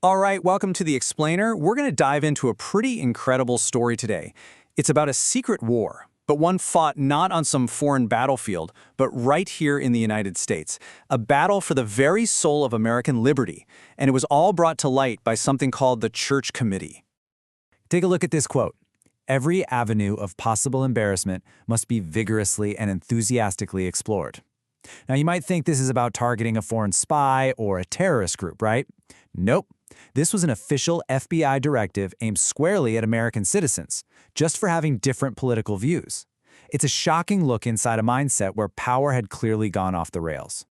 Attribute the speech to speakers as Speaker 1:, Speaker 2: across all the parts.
Speaker 1: All right, welcome to The Explainer. We're going to dive into a pretty incredible story today. It's about a secret war, but one fought not on some foreign battlefield, but right here in the United States. A battle for the very soul of American liberty, and it was all brought to light by something called the Church Committee.
Speaker 2: Take a look at this quote. Every avenue of possible embarrassment must be vigorously and enthusiastically explored. Now, you might think this is about targeting a foreign spy or a terrorist group, right? Nope. This was an official FBI directive aimed squarely at American citizens, just for having different political views. It's a shocking look inside a mindset where power had clearly gone off the rails.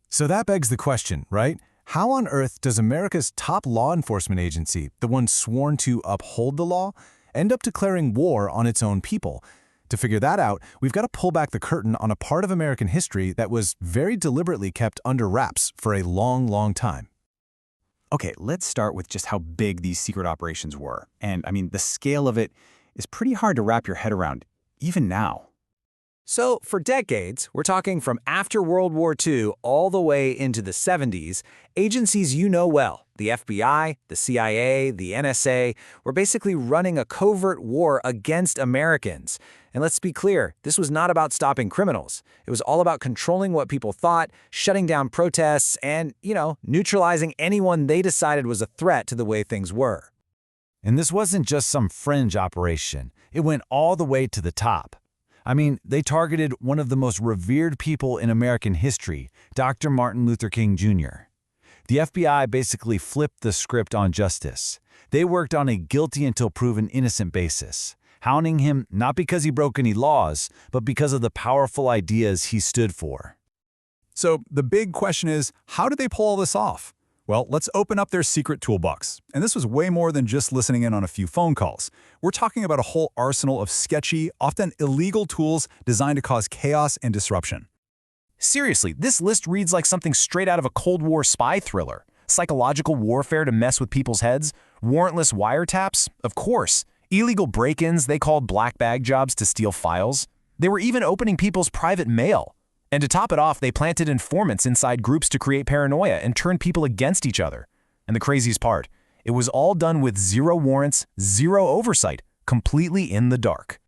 Speaker 3: So that begs the question, right? How on earth does America's top law enforcement agency, the one sworn to uphold the law, end up declaring war on its own people? To figure that out, we've got to pull back the curtain on a part of American history that was very deliberately kept under wraps for a long, long time.
Speaker 4: Okay, let's start with just how big these secret operations were. And I mean, the scale of it is pretty hard to wrap your head around, even now.
Speaker 2: So, for decades, we're talking from after World War II all the way into the 70s, agencies you know well, the FBI, the CIA, the NSA, were basically running a covert war against Americans. And let's be clear, this was not about stopping criminals. It was all about controlling what people thought, shutting down protests, and, neutralizing anyone they decided was a threat to the way things were.
Speaker 3: And this wasn't just some fringe operation. It went all the way to the top. I mean, they targeted one of the most revered people in American history, Dr. Martin Luther King Jr. The FBI basically flipped the script on justice. They worked on a guilty until proven innocent basis, hounding him not because he broke any laws, but because of the powerful ideas he stood for.
Speaker 5: So the big question is, how did they pull all this off? Well, let's open up their secret toolbox. And this was way more than just listening in on a few phone calls. We're talking about a whole arsenal of sketchy, often illegal tools designed to cause chaos and disruption.
Speaker 4: Seriously, this list reads like something straight out of a Cold War spy thriller. Psychological warfare to mess with people's heads, warrantless wiretaps, of course. Illegal break-ins they called black bag jobs to steal files. They were even opening people's private mail. And to top it off, they planted informants inside groups to create paranoia and turn people against each other. And the craziest part, it was all done with zero warrants, zero oversight, completely in the dark.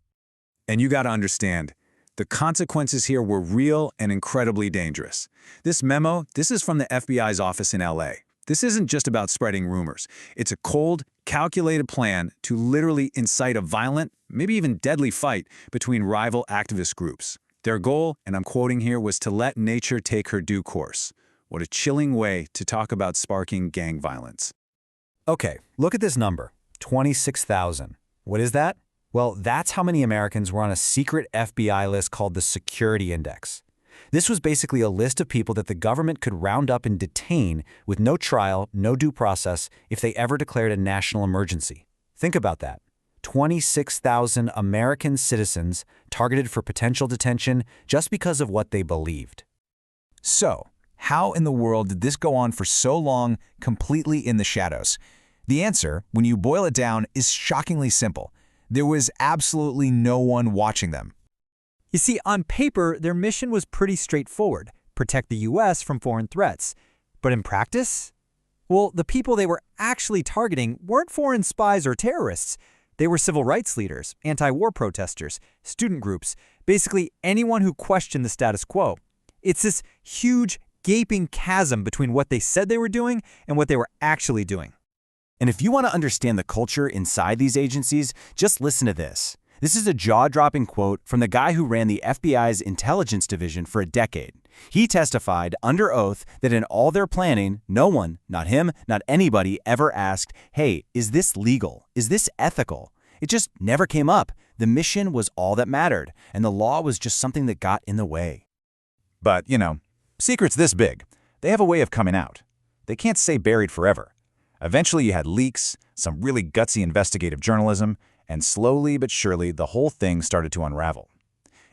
Speaker 1: And you got to understand, the consequences here were real and incredibly dangerous. This memo, this is from the FBI's office in LA. This isn't just about spreading rumors. It's a cold, calculated plan to literally incite a violent, maybe even deadly fight between rival activist groups. Their goal, and I'm quoting here, was to let nature take her due course. What a chilling way to talk about sparking gang violence.
Speaker 2: Okay, look at this number, 26,000. What is that? Well, that's how many Americans were on a secret FBI list called the Security Index. This was basically a list of people that the government could round up and detain with no trial, no due process, if they ever declared a national emergency. Think about that. 26,000 American citizens targeted for potential detention just because of what they believed.
Speaker 4: So, how in the world did this go on for so long, completely in the shadows? The answer, when you boil it down, is shockingly simple. There was absolutely no one watching them.
Speaker 6: You see, on paper, their mission was pretty straightforward: protect the U.S. from foreign threats. But in practice? Well, the people they were actually targeting weren't foreign spies or terrorists. They were civil rights leaders, anti-war protesters, student groups, basically anyone who questioned the status quo. It's this huge, gaping chasm between what they said they were doing and what they were actually doing.
Speaker 4: And if you want to understand the culture inside these agencies, just listen to this. This is a jaw-dropping quote from the guy who ran the FBI's intelligence division for a decade. He testified under oath that in all their planning, no one, not him, not anybody, ever asked, hey, is this legal? Is this ethical? It just never came up. The mission was all that mattered, and the law was just something that got in the way.
Speaker 5: But, secrets this big, they have a way of coming out. They can't stay buried forever. Eventually you had leaks, some really gutsy investigative journalism, and slowly but surely the whole thing started to unravel.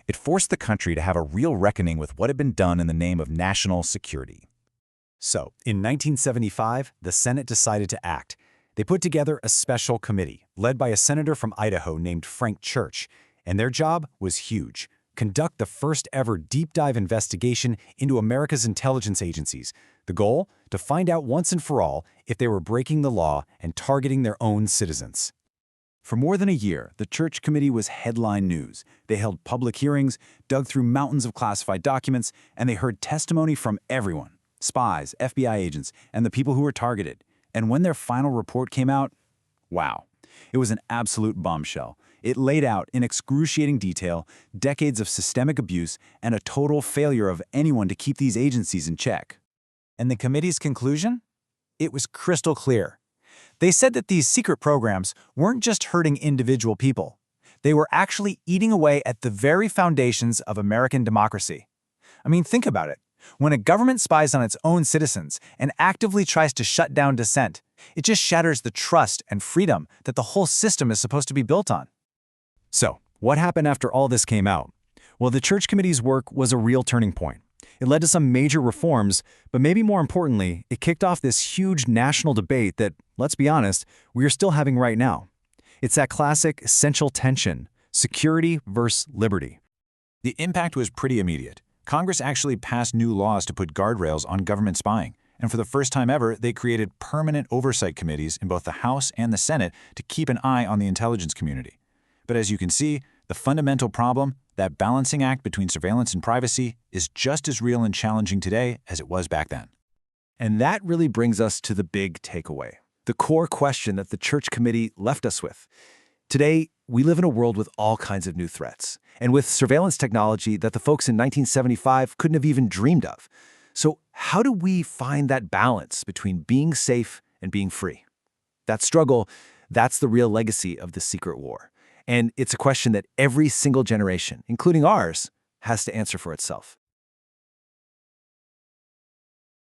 Speaker 5: It forced the country to have a real reckoning with what had been done in the name of national security.
Speaker 2: So, in 1975, the Senate decided to act. They put together a special committee, led by a senator from Idaho named Frank Church, and their job was huge: conduct the first-ever deep-dive investigation into America's intelligence agencies. The goal? To find out once and for all if they were breaking the law and targeting their own citizens.
Speaker 1: For more than a year, the Church Committee was headline news. They held public hearings, dug through mountains of classified documents, and they heard testimony from everyone: spies, FBI agents, and the people who were targeted. And when their final report came out, wow, it was an absolute bombshell. It laid out, in excruciating detail, decades of systemic abuse and a total failure of anyone to keep these agencies in check.
Speaker 2: And the committee's conclusion? It was crystal clear. They said that these secret programs weren't just hurting individual people. They were actually eating away at the very foundations of American democracy. I mean, think about it. When a government spies on its own citizens and actively tries to shut down dissent, it just shatters the trust and freedom that the whole system is supposed to be built on. So, what happened after all this came out? Well, the Church Committee's work was a real turning point. It led to some major reforms, but maybe more importantly, it kicked off this huge national debate that, let's be honest, we are still having right now. It's that classic essential tension, security versus liberty.
Speaker 5: The impact was pretty immediate. Congress actually passed new laws to put guardrails on government spying, and for the first time ever, they created permanent oversight committees in both the House and the Senate to keep an eye on the intelligence community. But as you can see, the fundamental problem, that balancing act between surveillance and privacy, is just as real and challenging today as it was back then.
Speaker 1: And that really brings us to the big takeaway, the core question that the Church Committee left us with. Today, we live in a world with all kinds of new threats, and with surveillance technology that the folks in 1975 couldn't have even dreamed of. So how do we find that balance between being safe and being free? That struggle, that's the real legacy of the secret war. And it's a question that every single generation, including ours, has to answer for itself.